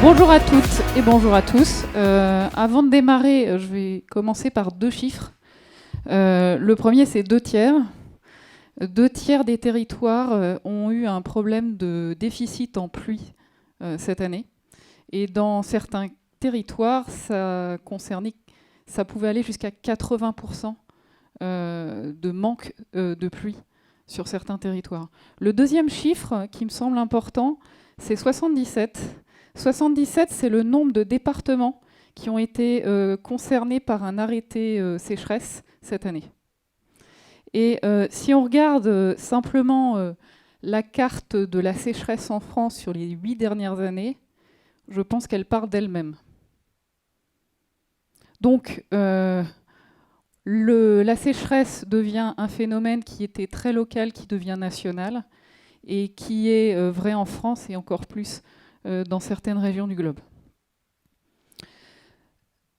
Bonjour à toutes et bonjour à tous. Avant de démarrer, je vais commencer par deux chiffres. Le premier, c'est 2/3. 2/3 des territoires ont eu un problème de déficit en pluie cette année. Et dans certains territoires, ça pouvait aller jusqu'à 80% de manque de pluie sur certains territoires. Le deuxième chiffre qui me semble important, c'est 77. 77, c'est le nombre de départements qui ont été concernés par un arrêté sécheresse cette année. Et si on regarde simplement la carte de la sécheresse en France sur les 8 dernières années, je pense qu'elle parle d'elle-même. Donc, la sécheresse devient un phénomène qui était très local, qui devient national, et qui est vrai en France et encore plus dans certaines régions du globe.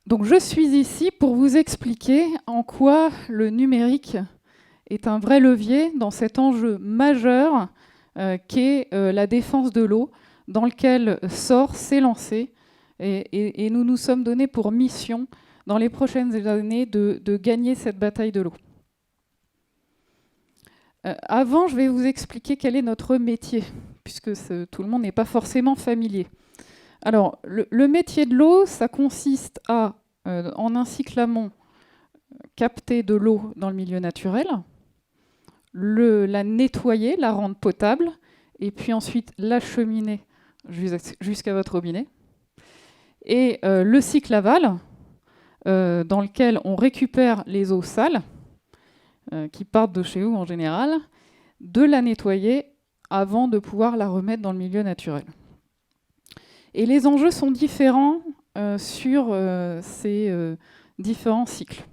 Donc je suis ici pour vous expliquer en quoi le numérique est un vrai levier dans cet enjeu majeur qu'est la défense de l'eau, dans lequel SOR s'est lancé et nous nous sommes donnés pour mission dans les prochaines années de gagner cette bataille de l'eau. Avant, je vais vous expliquer quel est notre métier, puisque tout le monde n'est pas forcément familier. Alors, le métier de l'eau, ça consiste à, en un cycle amont, capter de l'eau dans le milieu naturel, la nettoyer, la rendre potable, et puis ensuite l'acheminer jusqu'à votre robinet. Et le cycle aval, dans lequel on récupère les eaux sales, qui partent de chez vous en général, de la nettoyer avant de pouvoir la remettre dans le milieu naturel. Et les enjeux sont différents sur ces différents cycles.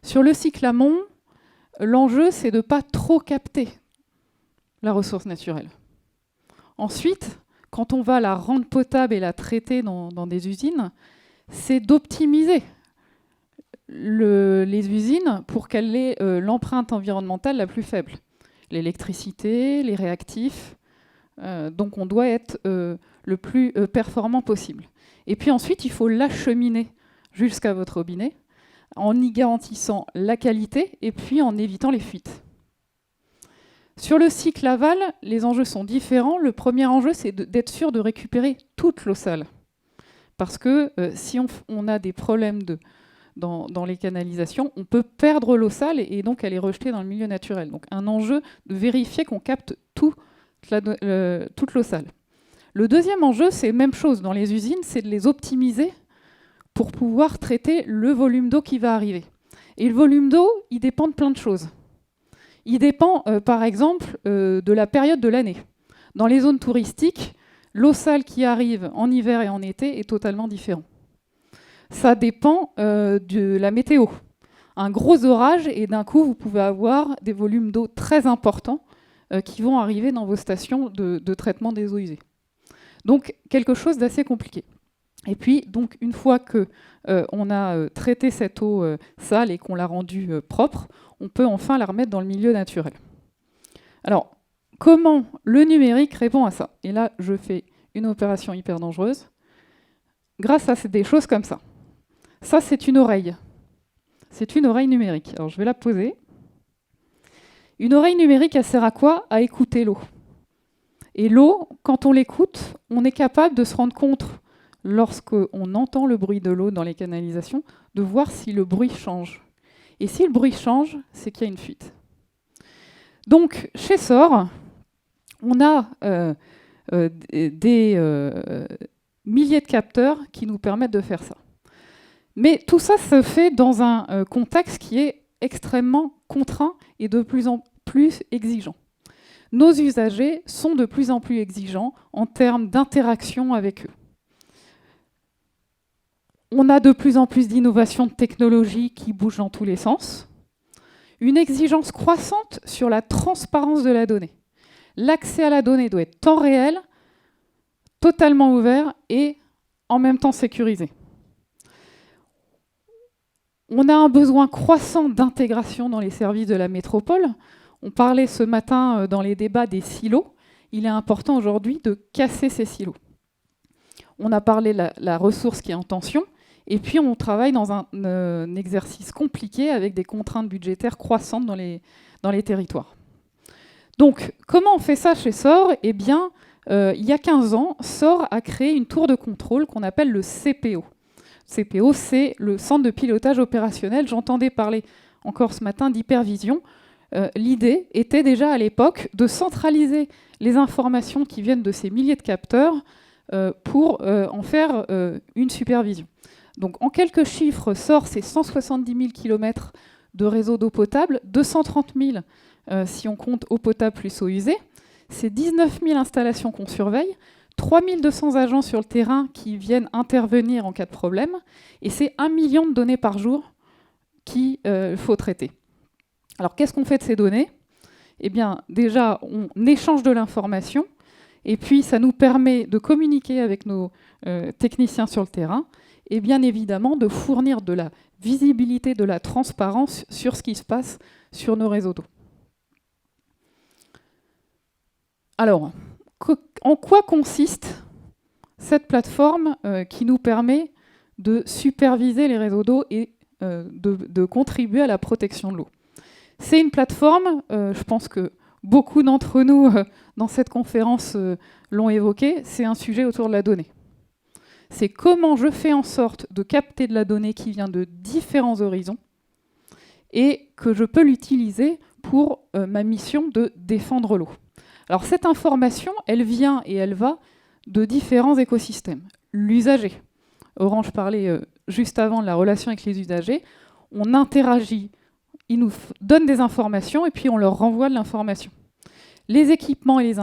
Sur le cycle amont, l'enjeu, c'est de ne pas trop capter la ressource naturelle. Ensuite, quand on va la rendre potable et la traiter dans des usines, c'est d'optimiser les usines pour qu'elle ait l'empreinte environnementale la plus faible. L'électricité, les réactifs. Donc on doit être le plus performant possible. Et puis ensuite, il faut l'acheminer jusqu'à votre robinet en y garantissant la qualité et puis en évitant les fuites. Sur le cycle aval, les enjeux sont différents. Le premier enjeu, c'est d'être sûr de récupérer toute l'eau sale. Parce que si on a des problèmes dans les canalisations, on peut perdre l'eau sale et donc elle est rejetée dans le milieu naturel. Donc un enjeu de vérifier qu'on capte toute l'eau sale. Le deuxième enjeu, c'est la même chose dans les usines, c'est de les optimiser pour pouvoir traiter le volume d'eau qui va arriver. Et le volume d'eau, il dépend de plein de choses. Il dépend, par exemple, de la période de l'année. Dans les zones touristiques, l'eau sale qui arrive en hiver et en été est totalement différente. Ça dépend de la météo. Un gros orage, et d'un coup, vous pouvez avoir des volumes d'eau très importants qui vont arriver dans vos stations de traitement des eaux usées. Donc, quelque chose d'assez compliqué. Et puis, donc, une fois qu'on a traité cette eau sale et qu'on l'a rendue propre, on peut enfin la remettre dans le milieu naturel. Alors, comment le numérique répond à ça? Et là, je fais une opération hyper dangereuse. Grâce à des choses comme ça. Ça, c'est une oreille. C'est une oreille numérique. Alors, je vais la poser. Une oreille numérique, elle sert à quoi? À écouter l'eau. Et l'eau, quand on l'écoute, on est capable de se rendre compte, lorsqu'on entend le bruit de l'eau dans les canalisations, de voir si le bruit change. Et si le bruit change, c'est qu'il y a une fuite. Donc, chez SOR, on a des milliers de capteurs qui nous permettent de faire ça. Mais tout ça se fait dans un contexte qui est extrêmement contraint et de plus en plus exigeant. Nos usagers sont de plus en plus exigeants en termes d'interaction avec eux. On a de plus en plus d'innovations de technologies qui bougent dans tous les sens. Une exigence croissante sur la transparence de la donnée. L'accès à la donnée doit être temps réel, totalement ouvert et en même temps sécurisé. On a un besoin croissant d'intégration dans les services de la métropole. On parlait ce matin dans les débats des silos. Il est important aujourd'hui de casser ces silos. On a parlé de la ressource qui est en tension, et puis on travaille dans un exercice compliqué avec des contraintes budgétaires croissantes dans les territoires. Donc, comment on fait ça chez SOR ? Eh bien, il y a 15 ans, SOR a créé une tour de contrôle qu'on appelle le CPO. CPO, c'est le centre de pilotage opérationnel. J'entendais parler encore ce matin d'hypervision. L'idée était déjà à l'époque de centraliser les informations qui viennent de ces milliers de capteurs pour en faire une supervision. Donc en quelques chiffres, SOR, c'est 170 000 km de réseau d'eau potable, 230 000 si on compte eau potable plus eau usée. C'est 19 000 installations qu'on surveille, 3 200 agents sur le terrain qui viennent intervenir en cas de problème, et c'est 1 million de données par jour qu'il faut traiter. Alors qu'est-ce qu'on fait de ces données ? Eh bien déjà, on échange de l'information, et puis ça nous permet de communiquer avec nos techniciens sur le terrain, et bien évidemment de fournir de la visibilité, de la transparence sur ce qui se passe sur nos réseaux d'eau. Alors, en quoi consiste cette plateforme qui nous permet de superviser les réseaux d'eau et de contribuer à la protection de l'eau ? C'est une plateforme, je pense que beaucoup d'entre nous dans cette conférence l'ont évoqué, c'est un sujet autour de la donnée. C'est comment je fais en sorte de capter de la donnée qui vient de différents horizons et que je peux l'utiliser pour ma mission de défendre l'eau. Alors cette information, elle vient et elle va de différents écosystèmes. L'usager. Orange parlait juste avant de la relation avec les usagers. On interagit, ils nous donnent des informations et puis on leur renvoie de l'information. Les équipements et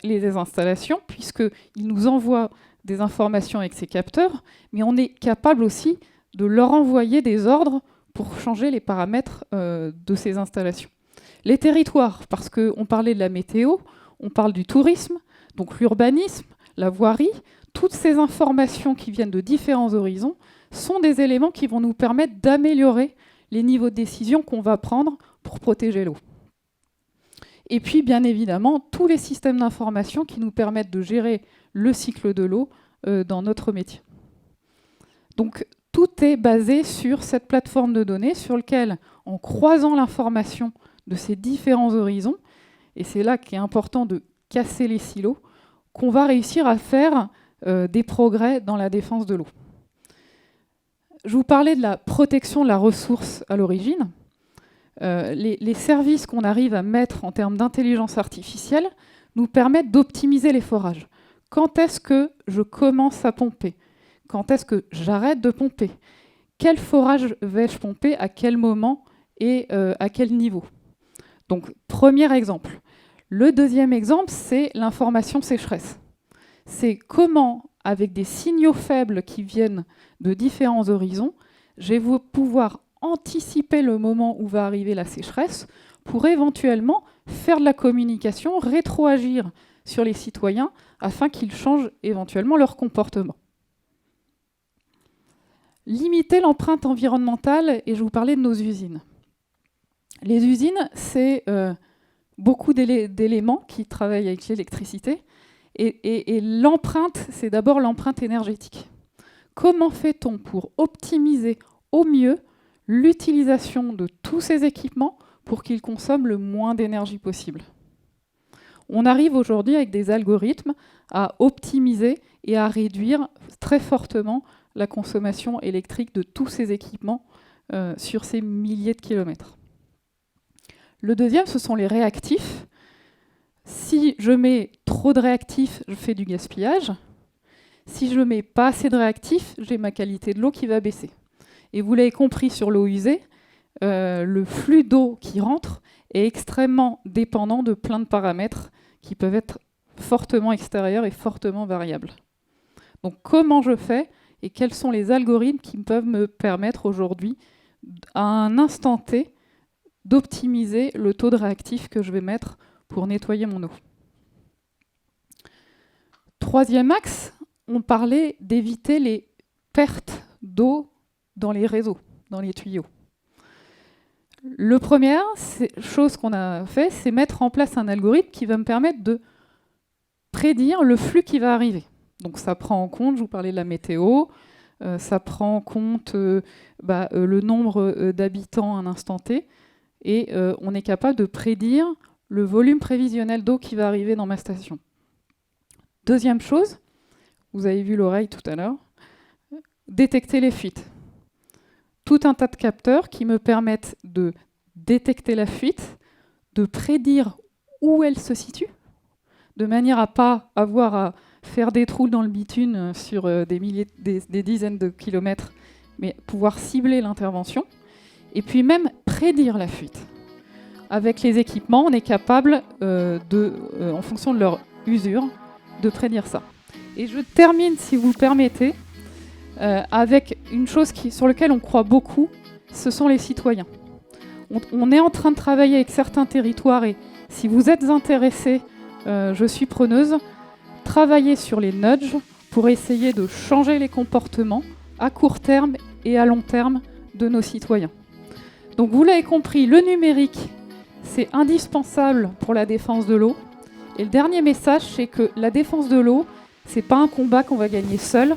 les installations, puisqu'ils nous envoient des informations avec ces capteurs, mais on est capable aussi de leur envoyer des ordres pour changer les paramètres de ces installations. Les territoires, parce qu'on parlait de la météo, on parle du tourisme, donc l'urbanisme, la voirie, toutes ces informations qui viennent de différents horizons sont des éléments qui vont nous permettre d'améliorer les niveaux de décision qu'on va prendre pour protéger l'eau. Et puis, bien évidemment, tous les systèmes d'information qui nous permettent de gérer le cycle de l'eau dans notre métier. Donc, tout est basé sur cette plateforme de données sur laquelle, en croisant l'information de ces différents horizons, et c'est là qu'il est important de casser les silos, qu'on va réussir à faire des progrès dans la défense de l'eau. Je vous parlais de la protection de la ressource à l'origine. Les services qu'on arrive à mettre en termes d'intelligence artificielle nous permettent d'optimiser les forages. Quand est-ce que je commence à pomper ? Quand est-ce que j'arrête de pomper ? Quel forage vais-je pomper ? À quel moment et à quel niveau ? Donc, premier exemple. Le deuxième exemple, c'est l'information sécheresse. C'est comment, avec des signaux faibles qui viennent de différents horizons, je vais pouvoir anticiper le moment où va arriver la sécheresse pour éventuellement faire de la communication, rétroagir sur les citoyens afin qu'ils changent éventuellement leur comportement. Limiter l'empreinte environnementale, et je vous parlais de nos usines. Les usines, c'est beaucoup d'éléments qui travaillent avec l'électricité, et l'empreinte, c'est d'abord l'empreinte énergétique. Comment fait-on pour optimiser au mieux l'utilisation de tous ces équipements pour qu'ils consomment le moins d'énergie possible ? On arrive aujourd'hui avec des algorithmes à optimiser et à réduire très fortement la consommation électrique de tous ces équipements sur ces milliers de kilomètres. Le deuxième, ce sont les réactifs. Si je mets trop de réactifs, je fais du gaspillage. Si je ne mets pas assez de réactifs, j'ai ma qualité de l'eau qui va baisser. Et vous l'avez compris sur l'eau usée, le flux d'eau qui rentre est extrêmement dépendant de plein de paramètres qui peuvent être fortement extérieurs et fortement variables. Donc comment je fais et quels sont les algorithmes qui peuvent me permettre aujourd'hui, à un instant T, d'optimiser le taux de réactif que je vais mettre pour nettoyer mon eau. Troisième axe, on parlait d'éviter les pertes d'eau dans les réseaux, dans les tuyaux. Le première chose qu'on a fait, c'est mettre en place un algorithme qui va me permettre de prédire le flux qui va arriver. Donc ça prend en compte, je vous parlais de la météo, ça prend en compte le nombre d'habitants à un instant T, et on est capable de prédire le volume prévisionnel d'eau qui va arriver dans ma station. Deuxième chose, vous avez vu l'oreille tout à l'heure, détecter les fuites. Tout un tas de capteurs qui me permettent de détecter la fuite, de prédire où elle se situe, de manière à ne pas avoir à faire des trous dans le bitume sur des dizaines de kilomètres, mais pouvoir cibler l'intervention, et puis même prédire la fuite. Avec les équipements, on est capable, en fonction de leur usure, de prédire ça. Et je termine, si vous le permettez, avec une chose sur laquelle on croit beaucoup, ce sont les citoyens. On est en train de travailler avec certains territoires, et si vous êtes intéressés, je suis preneuse, travailler sur les nudges pour essayer de changer les comportements à court terme et à long terme de nos citoyens. Donc vous l'avez compris, le numérique, c'est indispensable pour la défense de l'eau. Et le dernier message, c'est que la défense de l'eau, c'est pas un combat qu'on va gagner seul,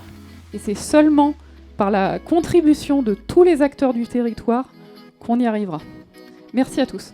et c'est seulement par la contribution de tous les acteurs du territoire qu'on y arrivera. Merci à tous.